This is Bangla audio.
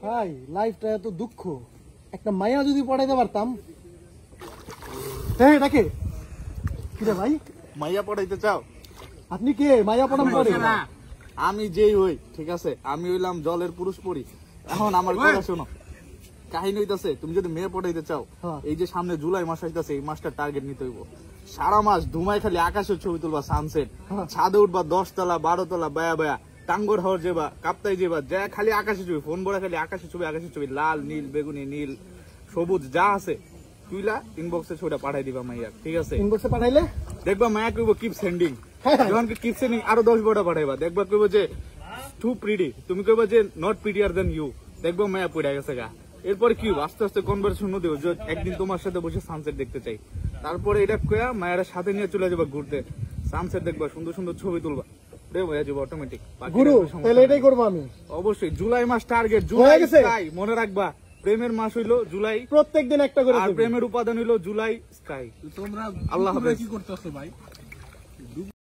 ভাই লাইফটা এত দুঃখ, একটা মায়া যদি পড়াইতে পারতাম। এটা কে? কি রে ভাই, মাইয়া পড়াইতে চাও? আপনি কে মায়া পড়ান পড়ে? আমি যেই হই, ঠিক আছে, আমি হইলাম জলের পুরুষ পড়ি। এখন আমার কথা শোনো, কাহিনী হইতাছে, তুমি যদি মেয়ে পড়াইতে চাও, এই যে সামনে জুলাই মাস হইতাছে, এই মাসটা টার্গেট নিতে হইব। সারা মাস ধুমায় খালি আকাশের ছবি তুলবা, সানসেট, ছাদে উঠবা 10 তলা 12 তলা, বায়া বায়া টাঙ্গর হওয়ার যাবা, কাপ্তাই যাবা, যা খালি আকাশের ছবি, ফোন বড়া খালি আকাশের ছবি, লাল নীল বেগুনি নীল সবুজ যা আছে তুইলা ইনবক্সে ছবিটা পাঠাই দিবা মাইয়া, ঠিক আছে? ইনবক্সে পাঠাইলে দেখবা মায়া কইব কিপ সেন্ডিং, যখন কিপ সেন্ডিং আরো 10 বড় পাঠাইবা, দেখবা কইব যে টু প্রিটি, তুমি কইবা যে নট প্রিটিয়ার দেন ইউ, দেখবা মায়া পড়ে গেছে গা। এরপরে কি আস্তে আস্তে কনভারসেশন দেব যে একদিন তোমার সাথে বসে সানসেট দেখতে চাই। তারপরে এটা কয়া মায়ের সাথে নিয়ে চলে যাবা ঘুরতে, সানসেট দেখবা, সুন্দর সুন্দর ছবি তুলবা, হয়ে যাবো অটোমেটিক। গুরু তাহলে এটাই করবো আমি। অবশ্যই জুলাই মাস টার্গেট, জুলাই স্কাই মনে রাখবা। প্রেমের মাস হইলো জুলাই, প্রত্যেকদিন একটা করে, আর প্রেমের উপাদান হইলো জুলাই স্কাই। তোমরা আল্লাহ হাফেজ। কি করতেছো ভাই?